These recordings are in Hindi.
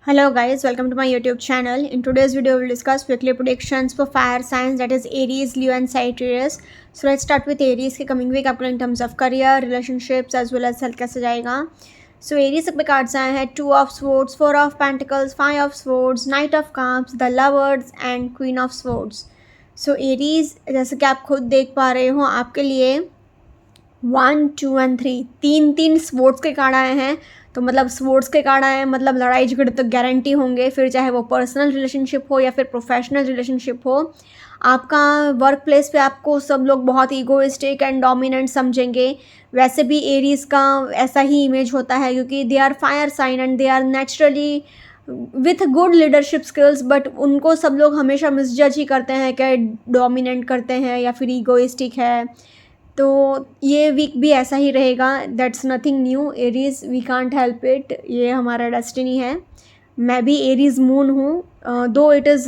Hello guys, welcome to my YouTube channel. In today's video, we'll discuss weekly predictions for fire signs, that is Aries, Leo and Sagittarius. So let's start with Aries के coming week आपको in terms of career, relationships as well as health कैसे जाएगा. So Aries पे cards आए हैं 2 of Swords, 4 of Pentacles, 5 of Swords, Knight of Cups, the Lovers and Queen of Swords. So Aries जैसे कि आप खुद देख पा रहे हो आपके लिए 1, 2 and 3 तीन स्पोर्ट्स के कार्ड आए हैं. तो मतलब स्पोर्ट्स के कार्ड आए हैं मतलब लड़ाई झगड़े तो गारंटी होंगे, फिर चाहे वो पर्सनल रिलेशनशिप हो या फिर प्रोफेशनल रिलेशनशिप हो. आपका वर्क प्लेस पे आपको सब लोग बहुत ईगोइस्टिक एंड डोमिनेंट समझेंगे. वैसे भी एरीज का ऐसा ही इमेज होता है क्योंकि they are fire sign and they are naturally with good leadership skills, but उनको सब लोग हमेशा मिसजज ही करते हैं कि डोमिनेंट करते हैं या फिर ईगोइस्टिक है. तो ये वीक भी ऐसा ही रहेगा. That's nothing new. Aries we can't help it, ये हमारा डेस्टिनी है. मैं भी एरीज मून हूँ, though it is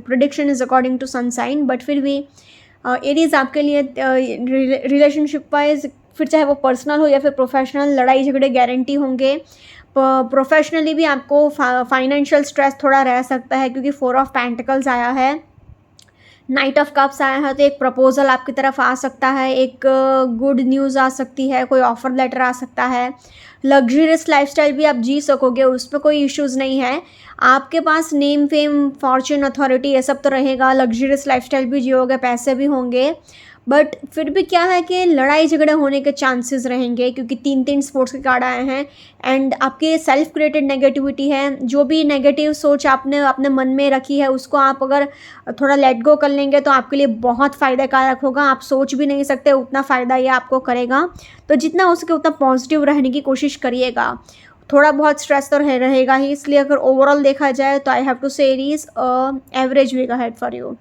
prediction is according to sun sign, but फिर भी एरीज आपके लिए रिलेशनशिप वाइज, फिर चाहे वो पर्सनल हो या फिर प्रोफेशनल, लड़ाई झगड़े गारंटी होंगे. प्रोफेशनली भी आपको फाइनेंशियल स्ट्रेस थोड़ा रह सकता है क्योंकि 4 ऑफ पेंटिकल्स आया है, नाइट ऑफ कप्स आया है. तो एक प्रपोजल आपकी तरफ आ सकता है, एक गुड न्यूज़ आ सकती है, कोई ऑफर लेटर आ सकता है. लग्जरियस लाइफस्टाइल भी आप जी सकोगे, उस पर कोई इश्यूज़ नहीं है. आपके पास नेम फेम फॉर्च्यून अथॉरिटी ये सब तो रहेगा. लग्जरियस लाइफस्टाइल भी जियोगे, पैसे भी होंगे, बट फिर भी क्या है कि लड़ाई झगड़े होने के चांसेस रहेंगे क्योंकि तीन स्पोर्ट्स के कार्ड आए हैं. एंड आपके सेल्फ क्रिएटेड नेगेटिविटी है, जो भी नेगेटिव सोच आपने अपने मन में रखी है उसको आप अगर थोड़ा लेट गो कर लेंगे तो आपके लिए बहुत फ़ायदेकारक होगा. आप सोच भी नहीं सकते उतना फ़ायदा ये आपको करेगा. तो जितना हो सके उतना पॉजिटिव रहने की कोशिश करिएगा. थोड़ा बहुत स्ट्रेस तो रहेगा ही, इसलिए अगर ओवरऑल देखा जाए तो I have to say Aries average week ahead for you.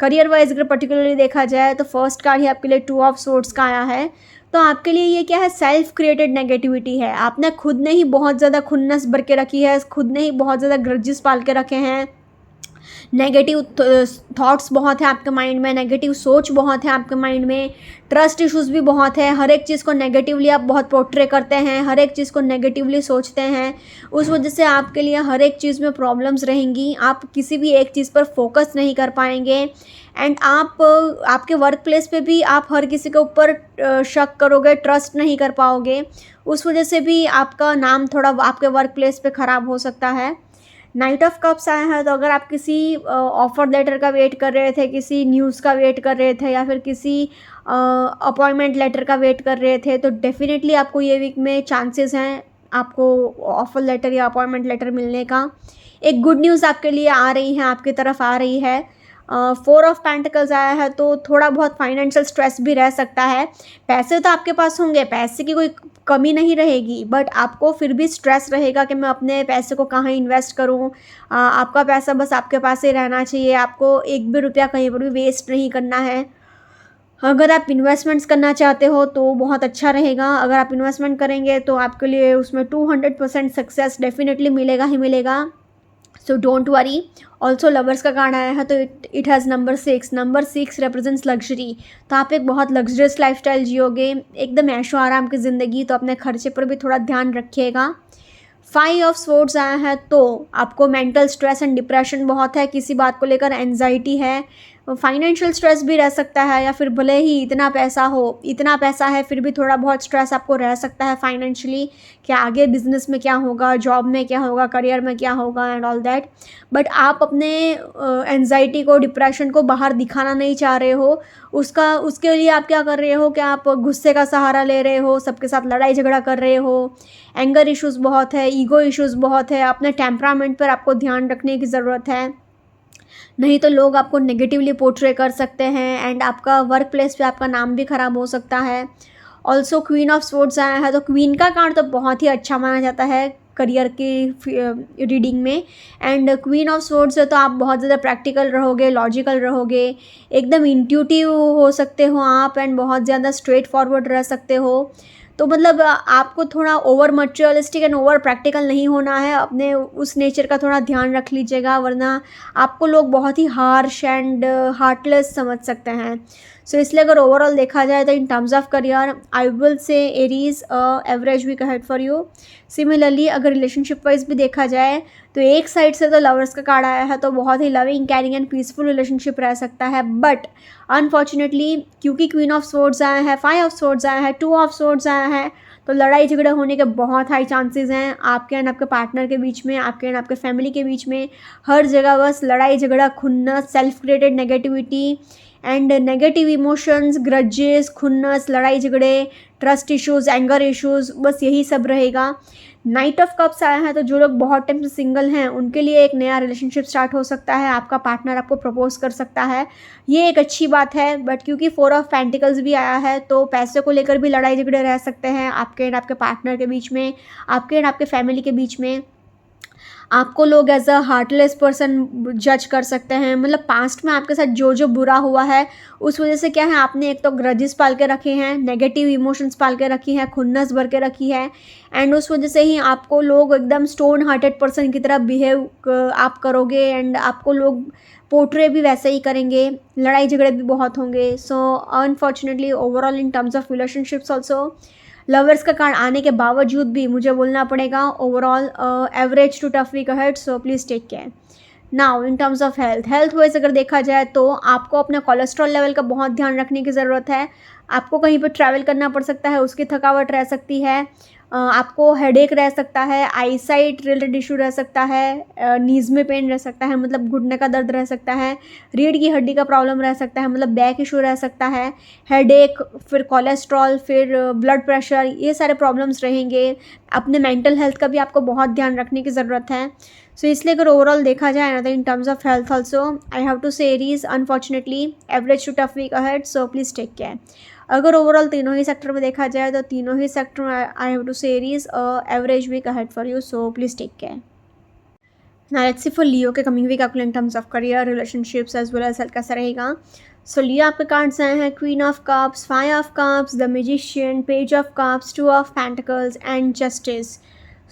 Career wise अगर पर्टिकुलरली देखा जाए तो फर्स्ट कार्ड ही आपके लिए 2 ऑफ सोर्ड्स का आया है. तो आपके लिए ये क्या है, सेल्फ क्रिएटेड नेगेटिविटी है. आपने खुद ने ही बहुत ज़्यादा खुन्नस भर के रखी है, खुद ने ही बहुत ज़्यादा ग्रजेस पाल के रखे हैं. नेगेटिव थॉट्स बहुत है आपके माइंड में, नेगेटिव सोच बहुत है आपके माइंड में, ट्रस्ट इश्यूज़ भी बहुत है. हर एक चीज़ को नेगेटिवली आप बहुत पोर्ट्रे करते हैं, हर एक चीज़ को नेगेटिवली सोचते हैं. उस वजह से आपके लिए हर एक चीज़ में प्रॉब्लम्स रहेंगी. आप किसी भी एक चीज़ पर फोकस नहीं कर पाएंगे. एंड आप आपके वर्क प्लेस पे भी आप हर किसी के ऊपर शक करोगे, ट्रस्ट नहीं कर पाओगे. उस वजह से भी आपका नाम थोड़ा आपके वर्क प्लेस पे ख़राब हो सकता है. नाइट ऑफ कप्स आया है, तो अगर आप किसी ऑफर लेटर का वेट कर रहे थे, किसी न्यूज़ का वेट कर रहे थे या फिर किसी अपॉइंटमेंट लेटर का वेट कर रहे थे, तो डेफिनेटली आपको ये वीक में चांसेस हैं आपको ऑफर लेटर या अपॉइंटमेंट लेटर मिलने का. एक गुड न्यूज़ आपके लिए आ रही है, आपकी तरफ आ रही है. 4 ऑफ पेंटिकल्स आया है, तो थोड़ा बहुत फाइनेंशियल स्ट्रेस भी रह सकता है. पैसे तो आपके पास होंगे, पैसे की कोई कमी नहीं रहेगी, बट आपको फिर भी स्ट्रेस रहेगा कि मैं अपने पैसे को कहाँ इन्वेस्ट करूँ. आपका पैसा बस आपके पास ही रहना चाहिए, आपको एक भी रुपया कहीं पर भी वेस्ट नहीं करना है. अगर आप इन्वेस्टमेंट्स करना चाहते हो तो बहुत अच्छा रहेगा. अगर आप इन्वेस्टमेंट करेंगे तो आपके लिए उसमें 200% सक्सेस डेफिनेटली मिलेगा ही मिलेगा. So don't worry. Also lovers का कार्ड आया है, तो it has number 6. Number 6 represents luxury. तो आप एक बहुत लग्जरियस लाइफस्टाइल जियोगे, एकदम ऐशो आराम की ज़िंदगी. तो अपने खर्चे पर भी थोड़ा ध्यान रखिएगा. 5 ऑफ स्वॉर्ड्स आया है, तो आपको मेंटल स्ट्रेस एंड डिप्रेशन बहुत है, किसी बात को लेकर एंजाइटी है. फाइनेंशियल स्ट्रेस भी रह सकता है, या फिर भले ही इतना पैसा है फिर भी थोड़ा बहुत स्ट्रेस आपको रह सकता है फाइनेंशियली, कि आगे बिजनेस में क्या होगा, जॉब में क्या होगा, करियर में क्या होगा एंड ऑल दैट. बट आप अपने एंजाइटी को, डिप्रेशन को बाहर दिखाना नहीं चाह रहे हो. उसके लिए आप क्या कर रहे हो कि आप गुस्से का सहारा ले रहे हो, सबके साथ लड़ाई झगड़ा कर रहे हो. एंगर इश्यूज़ बहुत है, ईगो इश्यूज़ बहुत है. अपने टेम्परामेंट पर आपको ध्यान रखने की ज़रूरत है, नहीं तो लोग आपको नेगेटिवली पोर्ट्रे कर सकते हैं एंड आपका वर्क प्लेस पे आपका नाम भी ख़राब हो सकता है. ऑल्सो क्वीन ऑफ स्वॉर्ड्स आया है, तो क्वीन का कार्ड तो बहुत ही अच्छा माना जाता है करियर की रीडिंग में. एंड क्वीन ऑफ स्वॉर्ड्स है तो आप बहुत ज़्यादा प्रैक्टिकल रहोगे, लॉजिकल रहोगे, एकदम इंट्यूटिव हो सकते हो आप, एंड बहुत ज़्यादा स्ट्रेट फॉरवर्ड रह सकते हो. तो मतलब आपको थोड़ा over materialistic and over practical नहीं होना है. अपने उस नेचर का थोड़ा ध्यान रख लीजिएगा, वरना आपको लोग बहुत ही हार्श एंड हार्टलेस समझ सकते हैं. सो इसलिए अगर ओवरऑल देखा जाए तो in terms of career I will say Aries average week ahead for you. Similarly अगर रिलेशनशिप वाइज भी देखा जाए तो एक साइड से तो लवर्स का कार्ड आया है, तो बहुत ही loving, caring and peaceful relationship रह सकता है। बट अनफॉर्चुनेटली क्योंकि क्वीन ऑफ सोर्ड्स आया है, 5 ऑफ सोर्ड्स आया है, 2 ऑफ सोर्ड्स आया है, तो लड़ाई झगड़े होने के बहुत हाई चांसेस हैं आपके एंड आपके पार्टनर के बीच में, आपके एंड आपके फैमिली के बीच में। हर जगह बस लड़ाई झगड़ा, खुन्नस, self created negativity and negative emotions, grudges, खुन्नस, लड़ाई झगड़े, ट्रस्ट इश्यूज़, एंगर इश्यूज़, बस यही सब रहेगा। नाइट ऑफ कप्स आया है, तो जो लोग बहुत टाइम से सिंगल हैं उनके लिए एक नया रिलेशनशिप स्टार्ट हो सकता है, आपका पार्टनर आपको प्रपोज कर सकता है, ये एक अच्छी बात है। बट क्योंकि 4 ऑफ पेंटिकल्स भी आया है, तो पैसे को लेकर भी लड़ाई झगड़े रह सकते हैं आपके एंड आपके पार्टनर के बीच में, आपके एंड आपके फैमिली के बीच में। आपको लोग एज अ हार्टलेस पर्सन जज कर सकते हैं, मतलब पास्ट में आपके साथ जो जो बुरा हुआ है उस वजह से क्या है, आपने एक तो ग्रजेस पाल के रखे हैं, नेगेटिव इमोशंस पाल के रखी हैं, खुन्नस भर के रखी है, एंड उस वजह से ही आपको लोग एकदम स्टोन हार्टेड पर्सन की तरह बिहेव आप करोगे एंड आपको लोग पोर्ट्रे भी वैसे ही करेंगे, लड़ाई झगड़े भी बहुत होंगे। So unfortunately overall in terms of relationships also lovers का कार्ड आने के बावजूद भी मुझे बोलना पड़ेगा overall average to tough week ahead, so please take care. Now in terms of health wise अगर देखा जाए तो आपको अपने कोलेस्ट्रॉल लेवल का बहुत ध्यान रखने की ज़रूरत है। आपको कहीं पर ट्रैवल करना पड़ सकता है, उसकी थकावट रह सकती है, आपको हेडेक रह सकता है, आईसाइट रिलेटेड इशू रह सकता है, नीज़ में पेन रह सकता है, मतलब घुटने का दर्द रह सकता है, रीढ़ की हड्डी का प्रॉब्लम रह सकता है, मतलब बैक इशू रह सकता है, हेडेक, फिर कोलेस्ट्रॉल, फिर ब्लड प्रेशर, ये सारे प्रॉब्लम्स रहेंगे। अपने मेंटल हेल्थ का भी आपको बहुत ध्यान रखने की ज़रूरत है। सो इसलिए अगर ओवरऑल देखा जाए ना, तो in terms of health also I have to say Aries unfortunately average to tough week ahead, so please take care. अगर ओवरऑल तीनों ही सेक्टर में देखा जाए तो तीनों ही सेक्टर में I have to say Aries average week ahead for you, so please take care. Now let's see for Leo के कमिंग वीक आपको in terms of career, relationships as well as health कैसा रहेगा। सो लियो आपके कार्ड्स आए हैं queen of cups, 5 of cups, the magician, page of cups, 2 of pentacles and justice.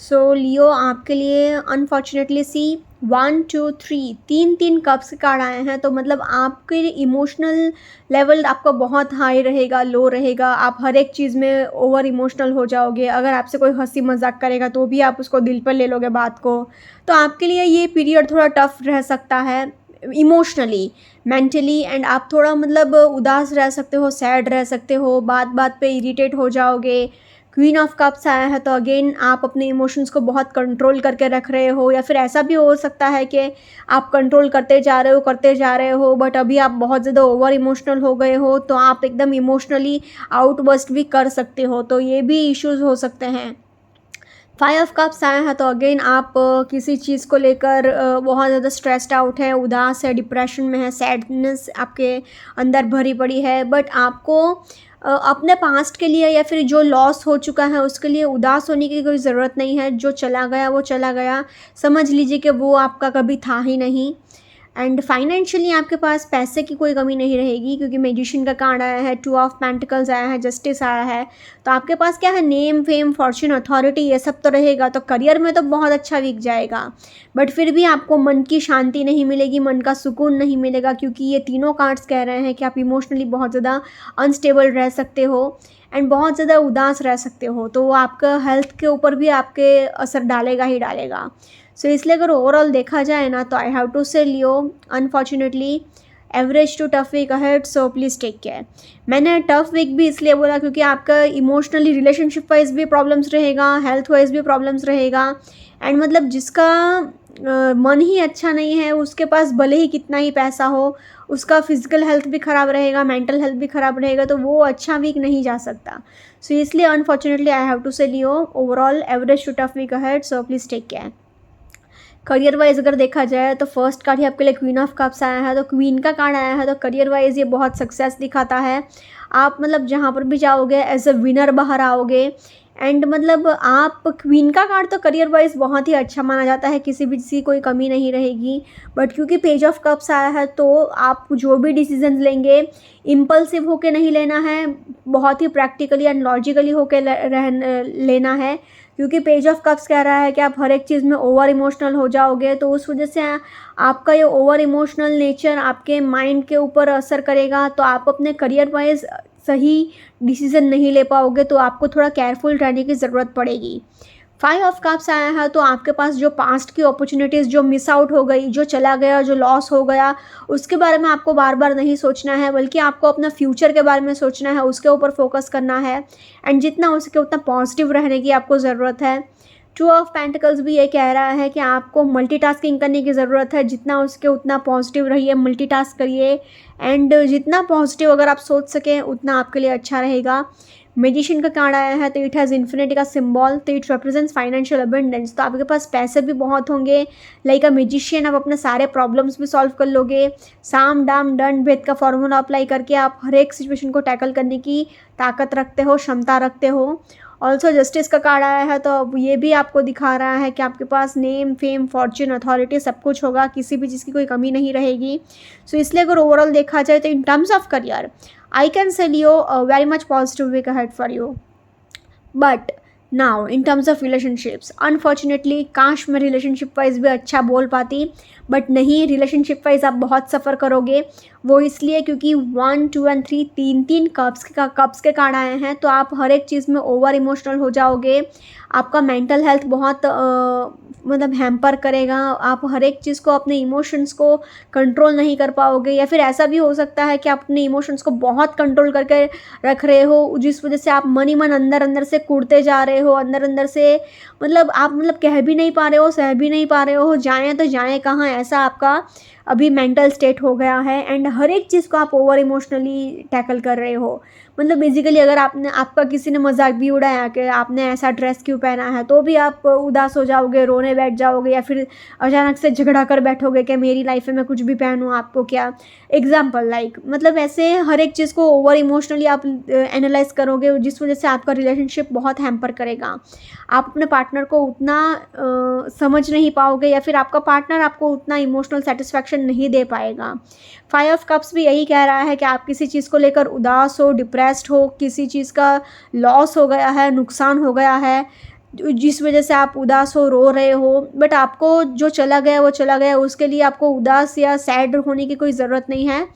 So Leo आपके लिए अनफॉर्चुनेटली सी 1 2 3 तीन कप्स के कार्ड आए हैं, तो मतलब आपके इमोशनल लेवल आपका बहुत हाई रहेगा, लो रहेगा, आप हर एक चीज़ में ओवर इमोशनल हो जाओगे। अगर आपसे कोई हंसी मजाक करेगा तो भी आप उसको दिल पर ले लोगे बात को, तो आपके लिए ये पीरियड थोड़ा टफ रह सकता है इमोशनली, मेंटली, एंड आप थोड़ा मतलब उदास रह सकते हो, सैड रह सकते हो, बात बात पे इरिटेट हो जाओगे। क्वीन ऑफ कप्स आया है, तो अगेन आप अपने इमोशंस को बहुत कंट्रोल करके रख रहे हो, या फिर ऐसा भी हो सकता है कि आप कंट्रोल करते जा रहे हो बट अभी आप बहुत ज़्यादा ओवर इमोशनल हो गए हो, तो आप एकदम इमोशनली आउटबर्स्ट भी कर सकते हो, तो ये भी इश्यूज़ हो सकते हैं। 5 ऑफ कप्स आया है, तो अगेन आप किसी चीज़ को लेकर बहुत ज़्यादा स्ट्रेस्ड आउट है, उदास है, डिप्रेशन में है, सैडनेस आपके अंदर भरी पड़ी है, बट आपको अपने पास्ट के लिए या फिर जो लॉस हो चुका है उसके लिए उदास होने की कोई ज़रूरत नहीं है। जो चला गया वो चला गया, समझ लीजिए कि वो आपका कभी था ही नहीं। एंड फाइनेंशियली आपके पास पैसे की कोई कमी नहीं रहेगी, क्योंकि मैजिशियन का कार्ड आया है, 2 ऑफ पेंटिकल्स आया है, जस्टिस आया है, तो आपके पास क्या है, नेम, फेम, फॉर्च्यून, अथॉरिटी, ये सब तो रहेगा। तो करियर में तो बहुत अच्छा वीक जाएगा, बट फिर भी आपको मन की शांति नहीं मिलेगी, मन का सुकून नहीं मिलेगा, क्योंकि ये तीनों कार्ड्स कह रहे हैं कि आप इमोशनली बहुत ज़्यादा अनस्टेबल रह सकते हो एंड बहुत ज़्यादा उदास रह सकते हो, तो वो आपका हेल्थ के ऊपर भी आपके असर डालेगा ही डालेगा। सो इसलिए अगर ओवरऑल देखा जाए ना, तो I have to say Leo unfortunately average to tough week ahead, so please take care. मैंने टफ वीक भी इसलिए बोला क्योंकि आपका इमोशनली रिलेशनशिप वाइज भी प्रॉब्लम्स रहेगा, हेल्थ वाइज भी प्रॉब्लम्स रहेगा, एंड मतलब जिसका मन ही अच्छा नहीं है उसके पास भले ही कितना ही पैसा हो, उसका फिजिकल हेल्थ भी ख़राब रहेगा, मेंटल हेल्थ भी ख़राब रहेगा, तो वो अच्छा वीक नहीं जा सकता। सो इसलिए unfortunately I have to say Leo overall average to tough week ahead, so please take care. Career wise अगर देखा जाए तो फर्स्ट कार्ड ही आपके लिए क्वीन ऑफ कप्स आया है, तो क्वीन का कार्ड आया है, तो करियर वाइज ये बहुत सक्सेस दिखाता है। आप मतलब जहाँ पर भी जाओगे एज अ विनर बाहर आओगे, एंड मतलब आप क्वीन का कार्ड तो करियर वाइज बहुत ही अच्छा माना जाता है, किसी भी चीज़ की कोई कमी नहीं रहेगी, बट क्योंकि पेज ऑफ कप्स आया है तो आप जो भी डिसीजन लेंगे इम्पल्सिव होके नहीं लेना है, बहुत ही प्रैक्टिकली एंड लॉजिकली होके लेना है, क्योंकि पेज ऑफ कप्स कह रहा है कि आप हर एक चीज़ में ओवर इमोशनल हो जाओगे, तो उस वजह से आपका ये ओवर इमोशनल नेचर आपके माइंड के ऊपर असर करेगा, तो आप अपने करियर वाइज सही डिसीज़न नहीं ले पाओगे, तो आपको थोड़ा केयरफुल रहने की ज़रूरत पड़ेगी। फाइव ऑफ कप्स आया है तो आपके पास जो पास्ट की अपॉर्चुनिटीज़ जो मिस आउट हो गई, जो चला गया, जो लॉस हो गया, उसके बारे में आपको बार बार नहीं सोचना है, बल्कि आपको अपना फ्यूचर के बारे में सोचना है, उसके ऊपर फोकस करना है। एंड जितना हो सके उतना पॉजिटिव रहने की आपको ज़रूरत है। टू ऑफ पेंटिकल्स भी ये कह रहा है कि आपको मल्टीटास्किंग करने की ज़रूरत है, जितना हो सके उतना पॉजिटिव रहिए, मल्टीटास्क करिए। एंड जितना पॉजिटिव अगर आप सोच सकें उतना आपके लिए अच्छा रहेगा। मैजिशियन का कार्ड आया है तो इट हैज़ इन्फिनिटी का सिंबल, तो इट रिप्रेजेंट्स फाइनेंशियल अबंडेंस। तो आपके पास पैसे भी बहुत होंगे, लाइक अ मैजिशियन आप अपने सारे प्रॉब्लम्स भी सॉल्व कर लोगे। साम दाम दंड भेद का फॉर्मूला अप्लाई करके आप हर एक सिचुएशन को टैकल करने की ताकत रखते हो, क्षमता रखते हो। ऑल्सो जस्टिस का कार्ड आया है तो अब ये भी आपको दिखा रहा है कि आपके पास नेम, फेम, फॉर्च्यून, अथॉरिटी सब कुछ होगा, किसी भी चीज़ की कोई कमी नहीं रहेगी। सो इसलिए अगर ओवरऑल देखा जाए तो in terms of career I can sell you a very much positive week ahead for you. But now in terms of relationships, unfortunately काश मैं रिलेशनशिप वाइज भी अच्छा बोल पाती, बट नहीं, रिलेशनशिप वाइज आप बहुत सफ़र करोगे। वो इसलिए क्योंकि 1, 2 एंड 3 तीन कप्स के कार्ड आए हैं, तो आप हर एक चीज़ में ओवर इमोशनल हो जाओगे। आपका मेंटल हेल्थ बहुत मतलब हैम्पर करेगा। आप हर एक चीज़ को, अपने इमोशंस को कंट्रोल नहीं कर पाओगे, या फिर ऐसा भी हो सकता है कि आप अपने इमोशंस को बहुत कंट्रोल करके रख रहे हो, जिस वजह से आप मन ही मन अंदर अंदर से कूदते जा रहे हो, अंदर अंदर से मतलब आप कह भी नहीं पा रहे हो, सह भी नहीं पा रहे हो, जाएँ तो जाएँ कहाँ, ऐसा आपका अभी मेंटल स्टेट हो गया है। एंड हर एक चीज़ को आप ओवर इमोशनली टैकल कर रहे हो। बेसिकली अगर आपका किसी ने मजाक भी उड़ाया कि आपने ऐसा ड्रेस क्यों पहना है, तो भी आप उदास हो जाओगे, रोने बैठ जाओगे, या फिर अचानक से झगड़ा कर बैठोगे कि मेरी लाइफ में मैं कुछ भी पहनूँ, आपको क्या। एग्जाम्पल ऐसे हर एक चीज़ को ओवर इमोशनली आप एनालाइज करोगे, जिस वजह से आपका रिलेशनशिप बहुत हैम्पर करेगा। आप अपने पार्टनर को उतना समझ नहीं पाओगे, या फिर आपका पार्टनर आपको उतना इमोशनल सेटिस्फैक्शन नहीं दे पाएगा। फाइव ऑफ कप्स भी यही कह रहा है कि आप किसी चीज़ को लेकर उदास हो, डिप्रेस्ड हो, किसी चीज़ का लॉस हो गया है, नुकसान हो गया है, जिस वजह से आप उदास हो, रो रहे हो। बट आपको जो चला गया वो चला गया, उसके लिए आपको उदास या सैड होने की कोई ज़रूरत नहीं है।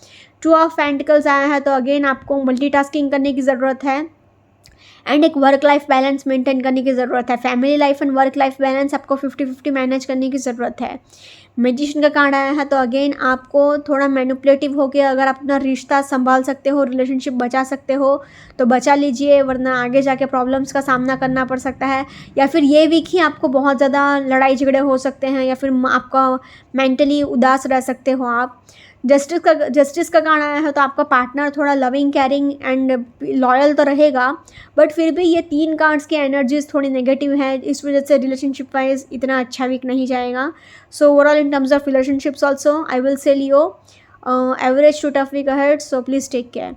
टू ऑफ पेंटिकल्स आया है तो अगेन आपको मल्टीटास्किंग करने की ज़रूरत है, एंड एक वर्क लाइफ बैलेंस मेंटेन करने की ज़रूरत है। Family life and work life balance आपको 50-50 मैनेज करने की ज़रूरत है। मैजिशियन का कार्ड आया है तो अगेन आपको थोड़ा मैनिपुलेटिव होकर अगर आप अपना रिश्ता संभाल सकते हो, रिलेशनशिप बचा सकते हो तो बचा लीजिए, वरना आगे जाके प्रॉब्लम्स का सामना करना पड़ सकता है। या फिर ये वीक ही आपको बहुत ज़्यादा लड़ाई झगड़े हो सकते हैं, या फिर आपका मेंटली उदास रह सकते हो आप। जस्टिस का कार्ड आया है तो आपका पार्टनर थोड़ा लविंग, केयरिंग एंड लॉयल तो रहेगा, बट फिर भी ये 3 कार्ड्स की एनर्जीज थोड़ी नेगेटिव है, इस वजह से रिलेशनशिप वाइज इतना अच्छा वीक नहीं जाएगा। So overall in terms of relationships also I will say Leo average to tough week ahead, so please take care.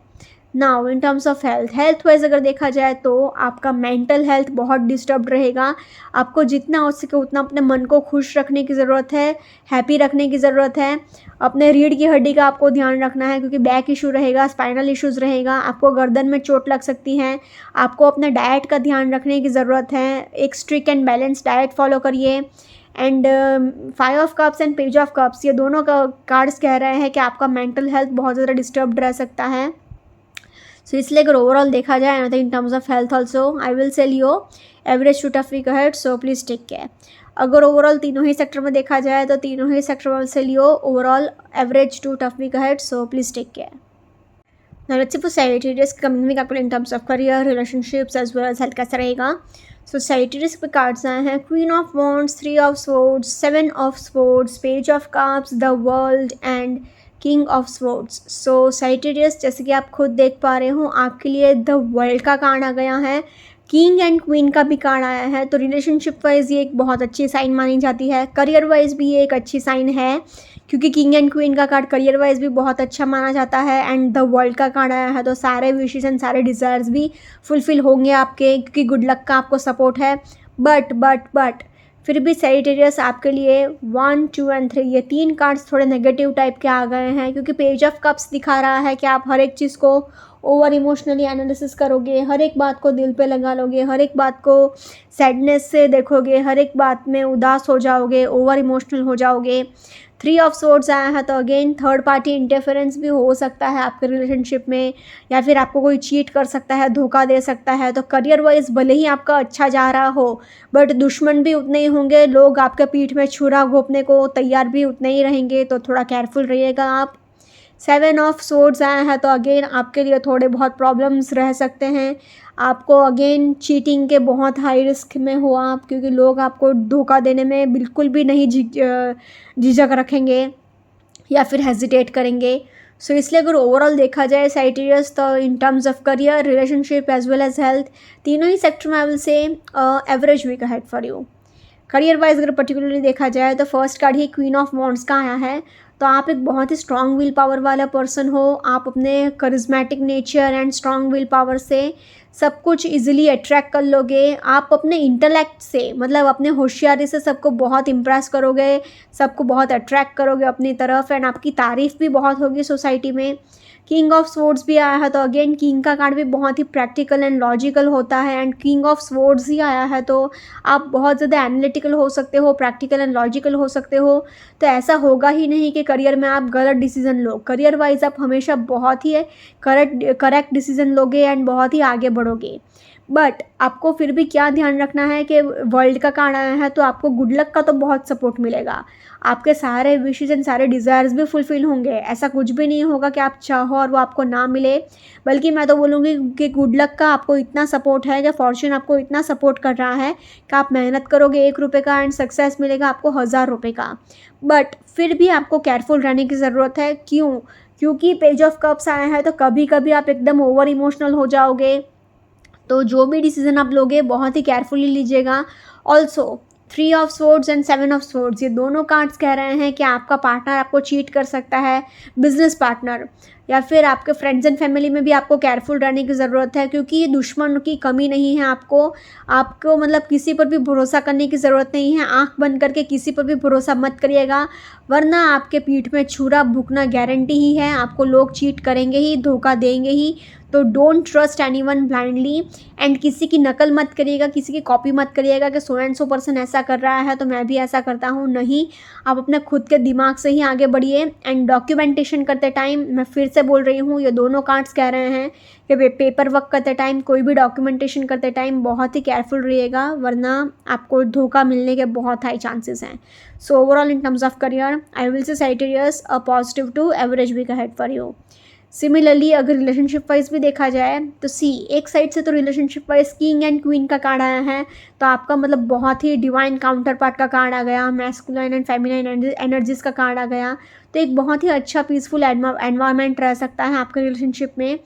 Now in terms of health wise अगर देखा जाए तो आपका मेंटल हेल्थ बहुत डिस्टर्ब रहेगा। आपको जितना हो सके उतना अपने मन को खुश रखने की ज़रूरत है, हैप्पी रखने की ज़रूरत है। अपने रीढ़ की हड्डी का आपको ध्यान रखना है, क्योंकि बैक इशू रहेगा, स्पाइनल इश्यूज़ रहेगा, आपको गर्दन में चोट लग सकती है। आपको अपने डाइट का ध्यान रखने की ज़रूरत है, एक strict and balance diet follow करिए। And five of cups and page of cups, ये दोनों का कार्ड्स कह रहे हैं कि आपका मेंटल हेल्थ बहुत ज़्यादा डिस्टर्ब रह सकता है। सो इसलिए अगर ओवरऑल देखा जाए in terms of health also I will tell you average to tough week ahead, so please take care. अगर ओवरऑल तीनों ही सेक्टर में देखा जाए तो तीनों ही सेक्टर में tell you overall average to tough week ahead, so please take care. Now let's see for Sagittarius coming week आपको in terms of career, relationships as well as health कैसा रहेगा। So Sagittarius पे कार्ड्स आए हैं Queen of Wands, 3 of Swords, 7 of Swords, Page of Cups, The World and King of Swords। So Sagittarius जैसे कि आप खुद देख पा रहे हो आपके लिए The World का कार्ड आ गया है, किंग एंड क्वीन का भी कार्ड आया है, तो रिलेशनशिप वाइज ये एक बहुत अच्छी साइन मानी जाती है। करियर वाइज भी ये एक अच्छी साइन है, क्योंकि किंग एंड क्वीन का कार्ड करियर वाइज भी बहुत अच्छा माना जाता है। एंड द वर्ल्ड का कार्ड आया है तो सारे विशेस एंड सारे डिज़ायर्स भी फुलफिल होंगे आपके, क्योंकि गुड लक का आपको सपोर्ट है। बट फिर भी सैजिटेरियस आपके लिए 1, 2 एंड 3 ये 3 कार्ड्स थोड़े नेगेटिव टाइप के आ गए हैं, क्योंकि पेज ऑफ कप्स दिखा रहा है कि आप हर एक चीज़ को ओवर इमोशनली एनालिसिस करोगे, हर एक बात को दिल पे लगा लोगे, हर एक बात को सैडनेस से देखोगे, हर एक बात में उदास हो जाओगे, ओवर इमोशनल हो जाओगे। 3 ऑफ सोर्ड्स आया है तो अगेन थर्ड पार्टी इंटरफेरेंस भी हो सकता है आपके रिलेशनशिप में, या फिर आपको कोई चीट कर सकता है, धोखा दे सकता है। तो करियर वाइज भले ही आपका अच्छा जा रहा हो, बट दुश्मन भी उतने ही होंगे, लोग आपके पीठ में छुरा घोंपने को तैयार भी उतने ही रहेंगे, तो थोड़ा केयरफुल रहिएगा आप। 7 ऑफ सोर्ड्स आया है तो अगेन आपके लिए थोड़े बहुत प्रॉब्लम्स रह सकते हैं। आपको अगेन चीटिंग के बहुत हाई रिस्क में हो आप, क्योंकि लोग आपको धोखा देने में बिल्कुल भी नहीं झिझक रखेंगे या फिर हेजिटेट करेंगे। सो इसलिए अगर ओवरऑल देखा जाए साइटेरियस, तो in terms of career, relationship as well as health, तीनों ही सेक्टर में I will say average week ahead for you. Career wise अगर पर्टिकुलरली देखा जाए तो फर्स्ट कार्ड ही क्वीन ऑफ वॉन्ड्स का आया है। तो आप एक बहुत ही स्ट्रॉन्ग विल पावर वाला पर्सन हो। आप अपने charismatic nature and strong will power से सब कुछ इजीली अट्रैक्ट कर लोगे। आप अपने इंटेलेक्ट से, मतलब अपने होशियारी से सबको बहुत इम्प्रेस करोगे, सबको बहुत अट्रैक्ट करोगे अपनी तरफ, एंड आपकी तारीफ़ भी बहुत होगी सोसाइटी में। किंग ऑफ स्वॉर्ड्स भी आया है तो अगेन किंग का कार्ड भी बहुत ही प्रैक्टिकल एंड लॉजिकल होता है, एंड किंग ऑफ स्वॉर्ड्स ही आया है तो आप बहुत ज़्यादा एनालिटिकल हो सकते हो, प्रैक्टिकल एंड लॉजिकल हो सकते हो। तो ऐसा होगा ही नहीं कि करियर में आप गलत डिसीजन लो। करियर वाइज आप हमेशा बहुत ही करेक्ट डिसीजन लोगे एंड बहुत ही आगे बढ़ोगे। बट आपको फिर भी क्या ध्यान रखना है कि वर्ल्ड का कार्ड आया है तो आपको गुड लक का तो बहुत सपोर्ट मिलेगा। आपके सारे विशेज एंड सारे डिज़ायर्स भी फुलफ़िल होंगे। ऐसा कुछ भी नहीं होगा कि आप चाहो और वो आपको ना मिले, बल्कि मैं तो बोलूँगी कि गुड लक का आपको इतना सपोर्ट है कि फॉर्च्यून आपको इतना सपोर्ट कर रहा है कि आप मेहनत करोगे 1 रुपये का एंड सक्सेस मिलेगा आपको 1000 रुपये का। बट फिर भी आपको केयरफुल रहने की ज़रूरत है। क्यों? क्योंकि पेज ऑफ कप्स आया है तो कभी कभी आप एकदम ओवर इमोशनल हो जाओगे। तो जो भी डिसीजन आप लोगे बहुत ही केयरफुली लीजिएगा। Also 3 of swords and 7 of swords, ये दोनों कार्ड्स कह रहे हैं कि आपका पार्टनर आपको चीट कर सकता है, बिजनेस पार्टनर, या फिर आपके फ्रेंड्स एंड फैमिली में भी आपको केयरफुल रहने की ज़रूरत है, क्योंकि दुश्मन की कमी नहीं है आपको मतलब किसी पर भी भरोसा करने की ज़रूरत नहीं है। आंख बंद करके किसी पर भी भरोसा मत करिएगा, वरना आपके पीठ में छुरा भुकना गारंटी ही है। आपको लोग चीट करेंगे ही, धोखा देंगे ही। तो don't trust anyone blindly, and किसी की नकल मत करिएगा, किसी की कॉपी मत करिएगा कि सो एंड सो पर्सन ऐसा कर रहा है तो मैं भी ऐसा करता हूँ। नहीं, आप अपने खुद के दिमाग से ही आगे बढ़िए। एंड डॉक्यूमेंटेशन करते टाइम, मैं फिर से बोल रही हूँ, ये दोनों कार्ड्स कह रहे हैं कि पेपर वर्क करते टाइम, कोई भी डॉक्यूमेंटेशन करते टाइम बहुत ही केयरफुल रहिएगा, वरना आपको धोखा मिलने के बहुत हाई चांसेस हैं। So overall in terms of career, I will say Sagittarius a positive to average week ahead for you. Similarly अगर रिलेशनशिप वाइज भी देखा जाए तो एक साइड से तो relationship wise king and queen का कार्ड आया है, तो आपका मतलब बहुत ही डिवाइन काउंटर पार्ट का कार्ड आ गया, मैस्कुलाइन एंड फेमिनाइन एनर्जीज का कार्ड आ गया। तो एक बहुत ही अच्छा पीसफुल एनवायरनमेंट रह सकता है आपके रिलेशनशिप में।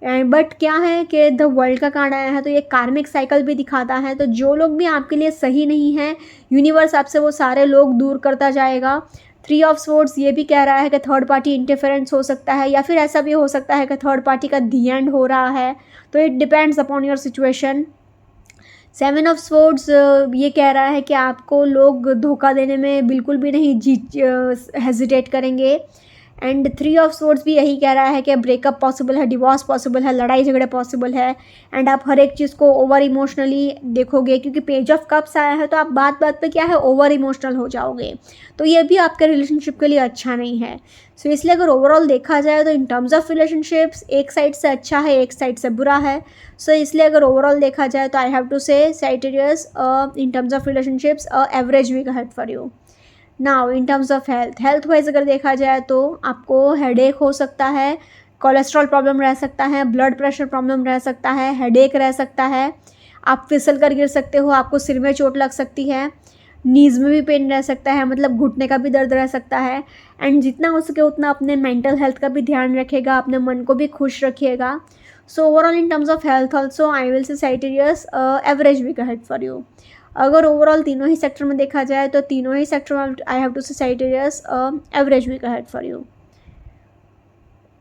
बट क्या है कि द वर्ल्ड का कार्ड आया है तो ये कार्मिक साइकिल भी दिखाता है। तो जो लोग भी आपके लिए सही नहीं है, यूनिवर्स आपसे वो सारे लोग दूर करता जाएगा। 3 ऑफ स्वॉर्ड्स ये भी कह रहा है कि थर्ड पार्टी इंटरफेरेंस हो सकता है, या फिर ऐसा भी हो सकता है कि थर्ड पार्टी का दी एंड हो रहा है। तो it depends upon your situation. 7 of swords ये कह रहा है कि आपको लोग धोखा देने में बिल्कुल भी नहीं हेजिटेट करेंगे। एंड 3 ऑफ स्वॉर्ड्स भी यही कह रहा है कि ब्रेकअप पॉसिबल है, डिवोर्स पॉसिबल है, लड़ाई झगड़े पॉसिबल है। एंड आप हर एक चीज़ को ओवर इमोशनली देखोगे, क्योंकि पेज ऑफ कप्स आया है तो आप बात बात पे क्या है ओवर इमोशनल हो जाओगे। तो ये भी आपके रिलेशनशिप के लिए अच्छा नहीं है। सो इसलिए अगर ओवरऑल देखा जाए तो इन टर्म्स ऑफ रिलेशनशिप्स एक साइड से अच्छा है, एक साइड से बुरा है। सो इसलिए अगर ओवरऑल देखा जाए तो I have to say Sagittarius in terms of relationships average week ahead for you. Now in terms of health wise अगर देखा जाए तो आपको हेडेक हो सकता है, कोलेस्ट्रॉल प्रॉब्लम रह सकता है, ब्लड प्रेशर प्रॉब्लम रह सकता है, हेडेक रह सकता है, आप फिसल कर गिर सकते हो, आपको सिर में चोट लग सकती है, नीज़ में भी पेन रह सकता है, मतलब घुटने का भी दर्द रह सकता है। एंड जितना हो सके उतना अपने मेंटल हेल्थ का भी ध्यान रखिएगा, अपने मन को भी खुश रखिएगा। So overall in terms of health also I will say Sagittarius average week ahead for you. अगर ओवरऑल तीनों ही सेक्टर में देखा जाए तो तीनों ही सेक्टर में I have to say Sagittarius average week ahead for you.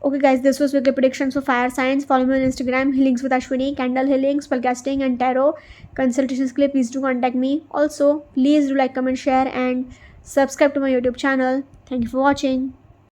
Okay guys, this was weekly predictions for fire signs. Follow me on Instagram, healings with Ashwini, candle healing, spellcasting and tarot consultations के लिए please do contact me. Also please do like, comment, share and subscribe to my YouTube channel. Thank you for watching.